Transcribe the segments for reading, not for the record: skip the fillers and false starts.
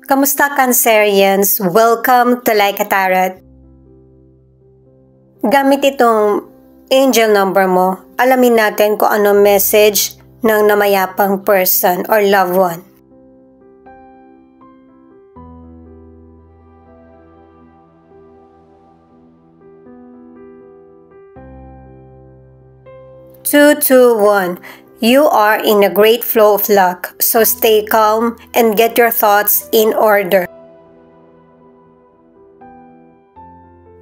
Kamusta Cancerians? Welcome to Like a Tarot. Gamit itong angel number mo, alamin natin kung ano message ng namayapang person or loved one. Two, two, one. You are in a great flow of luck, so stay calm and get your thoughts in order.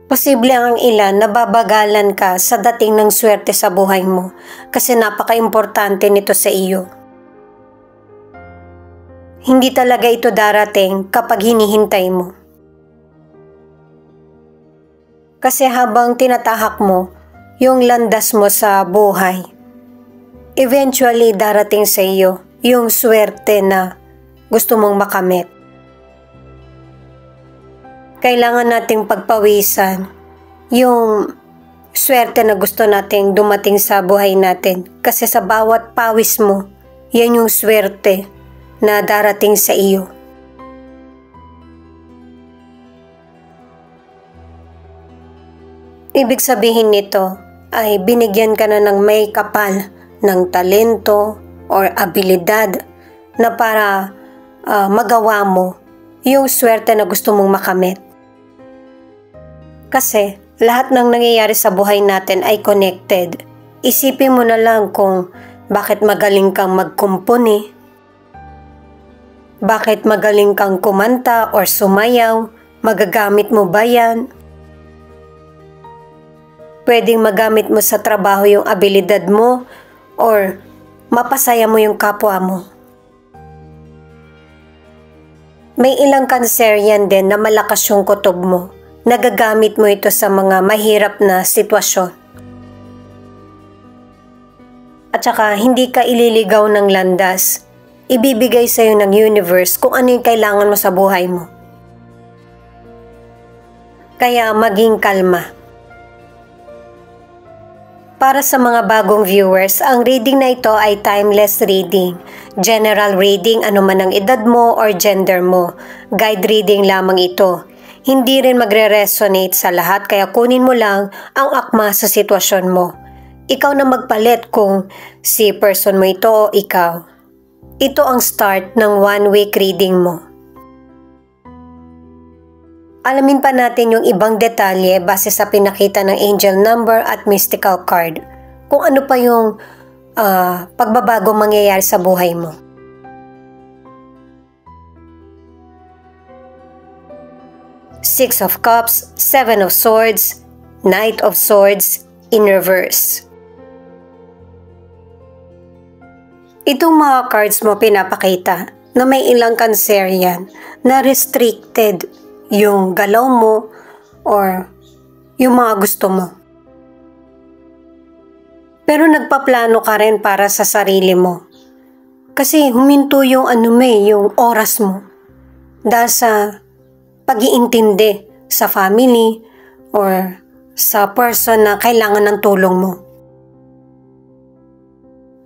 Posible ang ilan na babagalan ka sa dating ng swerte sa buhay mo kasi napaka-importante nito sa iyo. Hindi talaga ito darating kapag hinihintay mo. Kasi habang tinatahak mo yung landas mo sa buhay, eventually darating sa iyo yung swerte na gusto mong makamit. Kailangan nating pagpawisan yung swerte na gusto nating dumating sa buhay natin. Kasi sa bawat pawis mo, yan yung swerte na darating sa iyo. Ibig sabihin nito ay binigyan ka na ng may kapal ng talento or abilidad na para magawa mo yung swerte na gusto mong makamit. Kasi lahat ng nangyayari sa buhay natin ay connected. Isipin mo na lang kung bakit magaling kang magkumpuni, bakit magaling kang kumanta or sumayaw, magagamit mo ba yan? Pwedeng magamit mo sa trabaho yung abilidad mo or mapasaya mo yung kapwa mo. May ilang Cancerian din na malakas yung kutob mo. Nagagamit mo ito sa mga mahirap na sitwasyon. At saka hindi ka ililigaw ng landas. Ibibigay sa iyo ng universe kung ano yung kailangan mo sa buhay mo. Kaya maging kalma. Para sa mga bagong viewers, ang reading na ito ay timeless reading. General reading, anuman ang edad mo or gender mo. Guide reading lamang ito. Hindi rin magre-resonate sa lahat kaya kunin mo lang ang akma sa sitwasyon mo. Ikaw na magpalit kung si person mo ito o ikaw. Ito ang start ng 1-week reading mo. Alamin pa natin yung ibang detalye base sa pinakita ng angel number at mystical card. Kung ano pa yung pagbabago mangyayari sa buhay mo. Six of Cups, Seven of Swords, Knight of Swords in reverse. Itong mga cards mo pinapakita na may ilang Cancerian na restricted yung galaw mo or yung mga gusto mo. Pero nagpaplano ka rin para sa sarili mo. Kasi huminto yung yung oras mo. Dahil sa pag-iintindi sa family or sa person na kailangan ng tulong mo.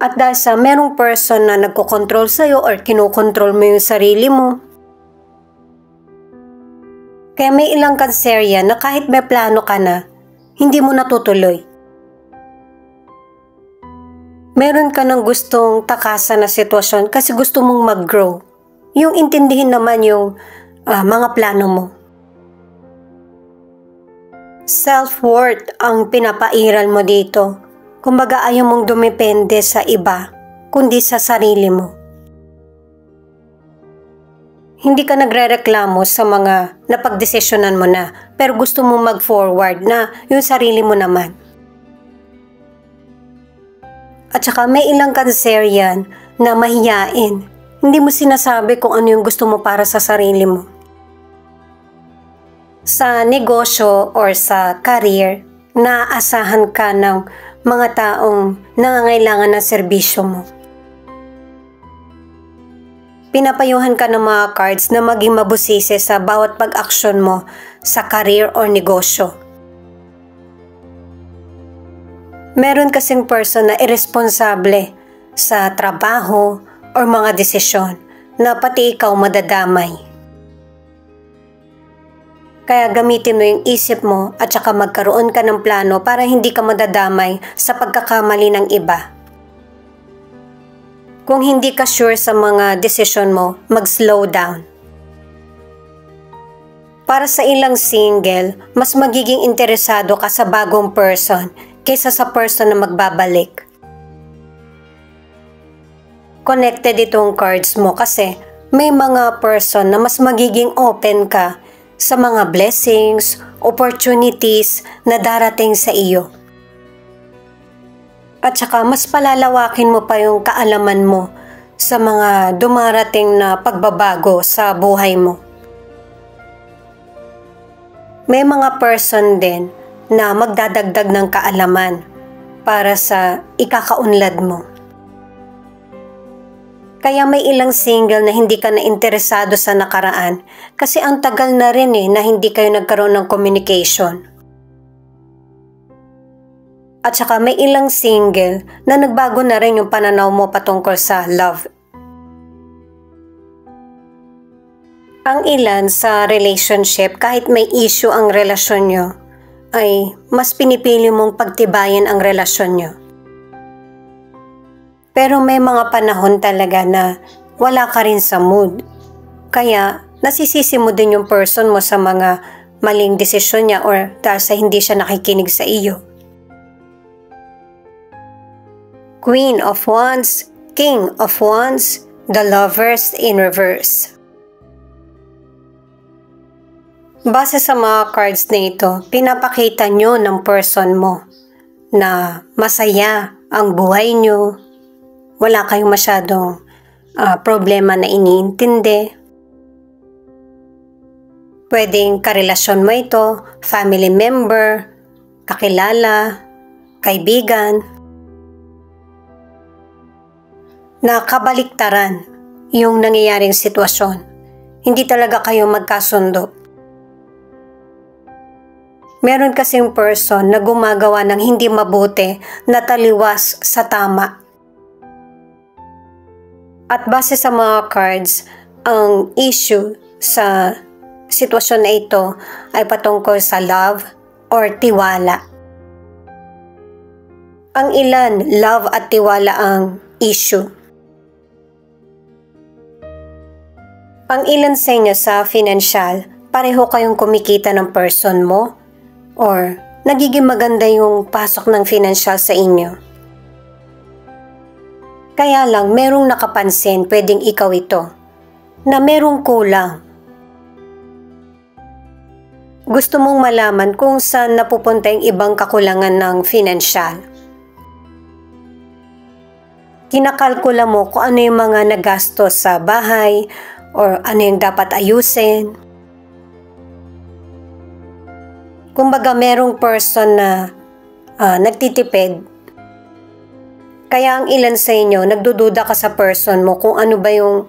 At dahil sa merong person na nagkokontrol sa'yo or kinokontrol mo yung sarili mo. Kaya may ilang Cancerian na kahit may plano ka na, hindi mo natutuloy. Meron ka ng gustong takasan na sitwasyon kasi gusto mong mag-grow. Yung intindihin naman yung mga plano mo. Self-worth ang pinapairal mo dito. Kumbaga ayaw mong dumepende sa iba, kundi sa sarili mo. Hindi ka nagre-reklamo sa mga napagdesisyonan mo na, pero gusto mo mag-forward na yung sarili mo naman. At saka may ilang Cancerian na mahiyain. Hindi mo sinasabi kung ano yung gusto mo para sa sarili mo. Sa negosyo or sa career, naaasahan ka ng mga taong nangangailangan ng serbisyo mo. Pinapayuhan ka ng mga cards na maging mabusisi sa bawat pag-aksyon mo sa career or negosyo. Meron kasing person na irresponsable sa trabaho or mga desisyon. na pati ikaw madadamay. Kaya gamitin mo yung isip mo at saka magkaroon ka ng plano para hindi ka madadamay sa pagkakamali ng iba. Kung hindi ka sure sa mga desisyon mo, mag-slow down. Para sa ilang single, mas magiging interesado ka sa bagong person kaysa sa person na magbabalik. Connected itong cards mo kasi may mga person na mas magiging open ka sa mga blessings, opportunities na darating sa iyo. At saka mas palalawakin mo pa yung kaalaman mo sa mga dumarating na pagbabago sa buhay mo. May mga person din na magdadagdag ng kaalaman para sa ikakaunlad mo. Kaya may ilang single na hindi ka na interesado sa nakaraan kasi ang tagal na rin na hindi kayo nagkaroon ng communication. At saka may ilang single na nagbago na rin yung pananaw mo patungkol sa love. Ang ilan sa relationship, kahit may issue ang relasyon nyo, ay mas pinipili mong pagtibayan ang relasyon nyo. Pero may mga panahon talaga na wala ka rin sa mood. Kaya nasisisi mo din yung person mo sa mga maling desisyon niya or dahil sa hindi siya nakikinig sa iyo. Queen of Wands, King of Wands, the Lovers in reverse. Base sa mga cards na ito, pinapakita nyo ng person mo na masaya ang buhay nyo. Wala kayong masyadong problema na iniintindi. Pwedeng karelasyon mo ito, family member, kakilala, kaibigan. Na kabaliktaran yung nangyayaring sitwasyon. Hindi talaga kayo magkasundo. Meron kasing person na gumagawa ng hindi mabuti na taliwas sa tama. At base sa mga cards, ang issue sa sitwasyon na ito ay patungkol sa love or tiwala. Ang ilan, love at tiwala ang issue. Ang ilan sa inyo sa financial, pareho kayong kumikita ng person mo or nagiging maganda yung pasok ng financial sa inyo. Kaya lang, merong nakapansin, pwedeng ikaw ito, na merong kulang. Gusto mong malaman kung saan napupunta yung ibang kakulangan ng financial. Kinakalkula mo kung ano yung mga nagastos sa bahay or ano yung dapat ayusin. Kumbaga, merong person na nagtitipid. Kaya ang ilan sa inyo, nagdududa ka sa person mo kung ano ba yung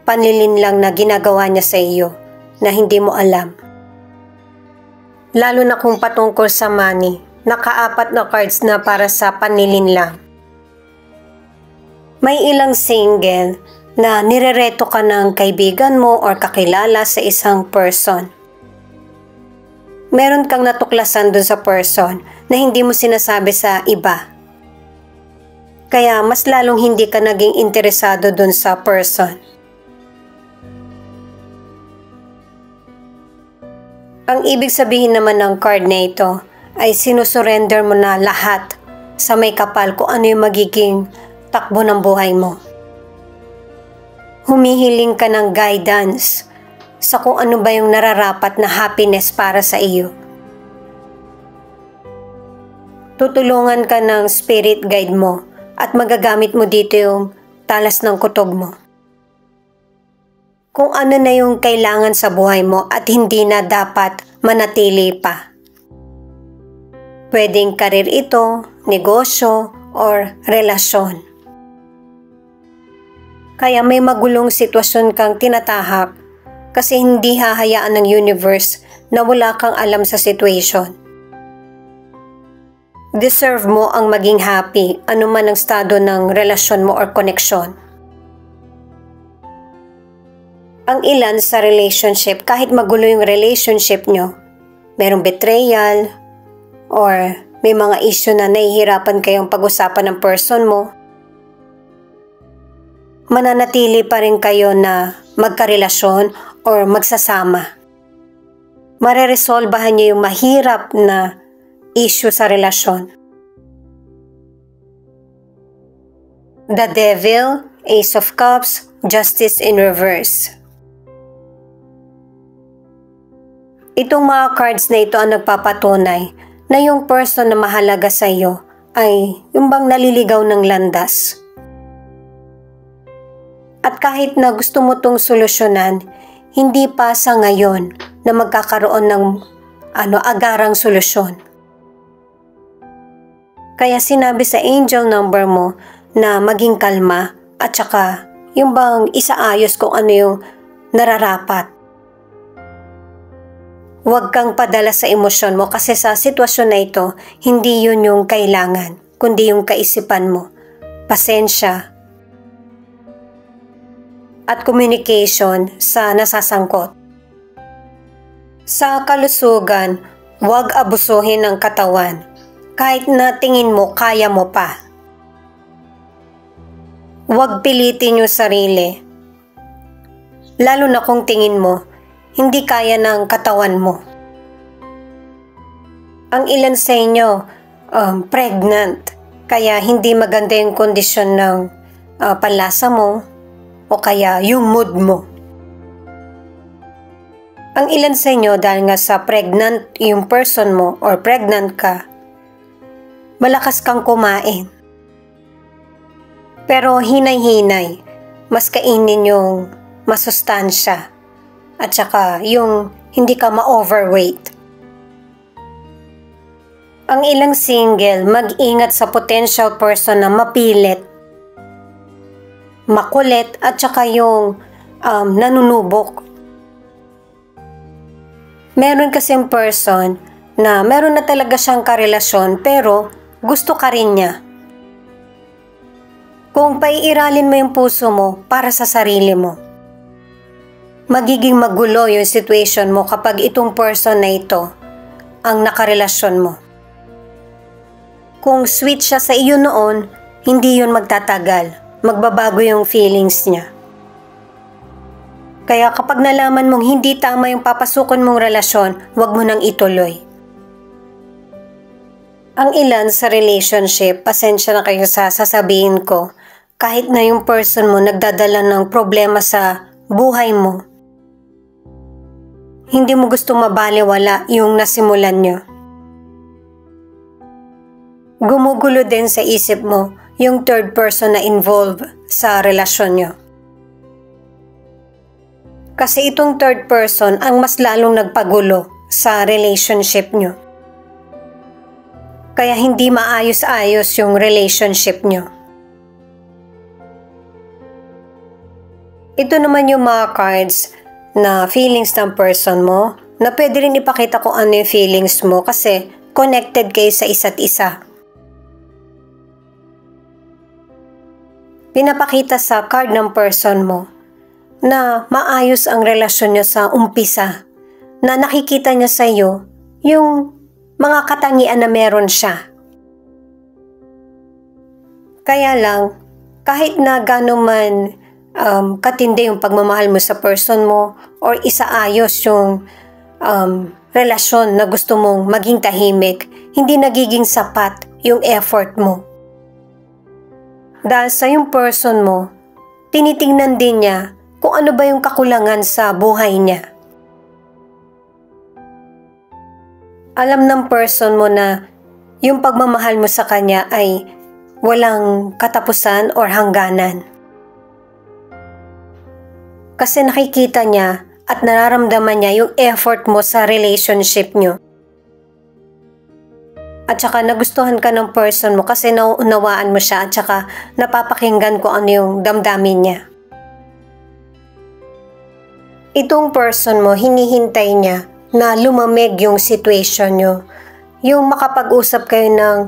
panlilinlang na ginagawa niya sa iyo na hindi mo alam. Lalo na kung patungkol sa money, naka-4 na cards na para sa panlilinlang. May ilang single na nirereto ka ng kaibigan mo or kakilala sa isang person. Meron kang natuklasan dun sa person na hindi mo sinasabi sa iba. Kaya mas lalong hindi ka naging interesado dun sa person. Ang ibig sabihin naman ng card na ito ay sinusurrender mo na lahat sa may kapal kung ano yung magiging takbo ng buhay mo. Humihiling ka ng guidance sa kung ano ba yung nararapat na happiness para sa iyo. Tutulungan ka ng spirit guide mo at magagamit mo dito yung talas ng kutob mo. Kung ano na yung kailangan sa buhay mo at hindi na dapat manatili pa. Pwedeng karir ito, negosyo, or relasyon. Kaya may magulong sitwasyon kang tinatahak kasi hindi hahayaan ng universe na wala kang alam sa situation. Deserve mo ang maging happy anuman ang estado ng relasyon mo or koneksyon. Ang ilan sa relationship, kahit magulo yung relationship nyo, merong betrayal, or may mga issue na nahihirapan kayong pag-usapan ng person mo, mananatili pa rin kayo na magkarelasyon or magsasama. Mareresolbahan niyo yung mahirap na issue sa relasyon. The Devil, Ace of Cups, Justice in Reverse. Itong mga cards na ito ang nagpapatunay na yung person na mahalaga sa iyo ay yung bang naliligaw ng landas. At kahit na gusto mo tong solusyonan, hindi pa sa ngayon na magkakaroon ng agarang solusyon. Kaya sinabi sa angel number mo na maging kalma at saka yung bang isaayos kung ano yung nararapat. Huwag kang padala sa emosyon mo kasi sa sitwasyon na ito, hindi yun yung kailangan, kundi yung kaisipan mo, pasensya, at communication sa nasasangkot. Sa kalusugan, huwag abusuhin ang katawan, kahit na tingin mo kaya mo pa. Huwag pilitin yung sarili, lalo na kung tingin mo, hindi kaya ng katawan mo. Ang ilan sa inyo, pregnant, kaya hindi maganda yung kondisyon ng panlasa mo o kaya yung mood mo. Ang ilan sa inyo, dahil nga sa pregnant yung person mo or pregnant ka, malakas kang kumain. Pero hinay-hinay, mas kainin yung masustansya. At saka yung hindi ka ma-overweight. Ang ilang single, mag-ingat sa potential person na mapilit, makulit, at saka yung nanunubok. Meron kasing person na meron na talaga siyang karelasyon pero gusto ka rin niya. Kung paiiralin mo yung puso mo para sa sarili mo, magiging magulo yung situation mo kapag itong person na ito ang nakarelasyon mo. Kung sweet siya sa iyo noon, hindi yun magtatagal. Magbabago yung feelings niya. Kaya kapag nalaman mong hindi tama yung papasukon mong relasyon, huwag mo nang ituloy. Ang ilan sa relationship, pasensya na kayo sa sasabihin ko, kahit na yung person mo nagdadala ng problema sa buhay mo, hindi mo gusto mabaliwala yung nasimulan nyo. Gumugulo din sa isip mo yung third person na involved sa relasyon nyo. Kasi itong third person ang mas lalong nagpagulo sa relationship nyo. Kaya hindi maayos-ayos yung relationship nyo. Ito naman yung mga cards na feelings ng person mo, na pwede rin ipakita kung ano yung feelings mo kasi connected kayo sa isa't isa. Pinapakita sa card ng person mo na maayos ang relasyon niya sa umpisa, na nakikita niya sa iyo yung mga katangian na meron siya. Kaya lang, kahit na gano'n man katindi yung pagmamahal mo sa person mo or isaayos yung relasyon na gusto mong maging tahimik, hindi nagiging sapat yung effort mo. Dahil sa yung person mo, tinitingnan din niya kung ano ba yung kakulangan sa buhay niya. Alam ng person mo na yung pagmamahal mo sa kanya ay walang katapusan or hangganan. Kasi nakikita niya at nararamdaman niya yung effort mo sa relationship niyo. At saka nagustuhan ka ng person mo kasi nauunawaan mo siya at saka napapakinggan ko ano yung damdamin niya. Itong person mo, hinihintay niya na lumamig yung situation niyo. Yung makapag-usap kayo ng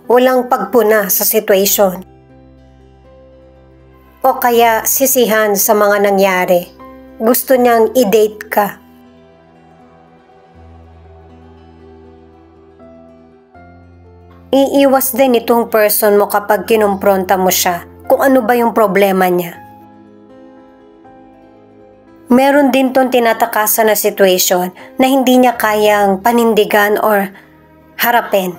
walang pagpuna sa situation. O kaya sisihan sa mga nangyari. gusto niyang i-date ka. Iiwas din itong person mo kapag kinumpronta mo siya kung ano ba yung problema niya. Meron din tong tinatakasan na situation na hindi niya kayang panindigan or harapin.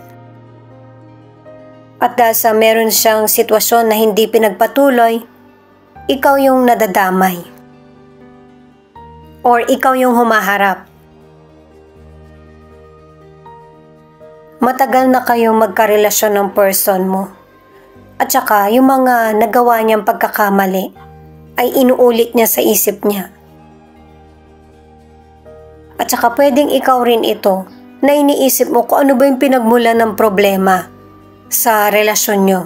At dahil sa meron siyang sitwasyon na hindi pinagpatuloy, ikaw yung nadadamay. Or ikaw yung humaharap. Matagal na kayong magkarelasyon ng person mo. At saka yung mga nagawa niyang pagkakamali ay inuulit niya sa isip niya. At saka pwedeng ikaw rin ito na iniisip mo kung ano ba yung pinagmulan ng problema sa relasyon nyo.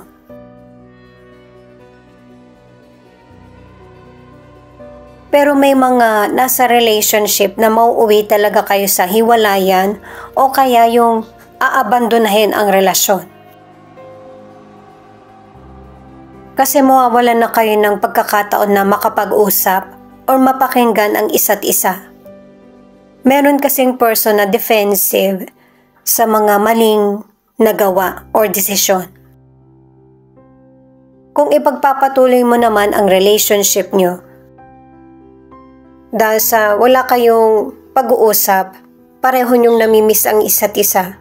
Pero may mga nasa relationship na mauuwi talaga kayo sa hiwalayan o kaya yung aabandonahin ang relasyon. Kasi mawawalan na kayo ng pagkakataon na makapag-usap o mapakinggan ang isa't isa. Meron kasing person na defensive sa mga maling nagawa or desisyon. Kung ipagpapatuloy mo naman ang relationship nyo, dahil sa wala kayong pag-uusap, pareho nyong namimiss ang isa't isa.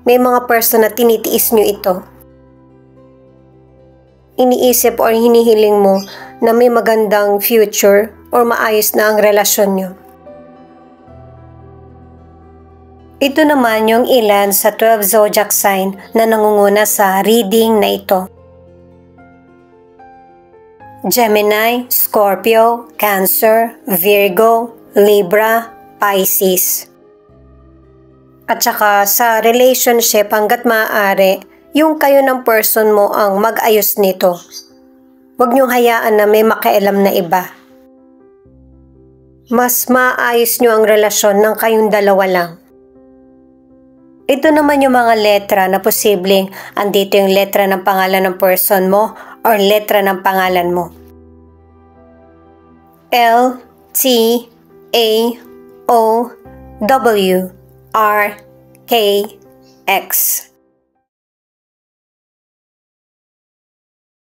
May mga person na tinitiis nyo ito. Iniisip or hinihiling mo na may magandang future or maayos na ang relasyon nyo. Ito naman yung ilan sa 12 zodiac sign na nangunguna sa reading na ito. Gemini, Scorpio, Cancer, Virgo, Libra, Pisces. At saka sa relationship hanggat maaari, yung kayo ng person mo ang mag-ayos nito. Huwag niyong hayaan na may makialam na iba. Mas maayos niyo ang relasyon ng kayong dalawa lang. Ito naman yung mga letra na posibleng andito yung letra ng pangalan ng person mo or letra ng pangalan mo. L, T, A, O, W, R, K, X.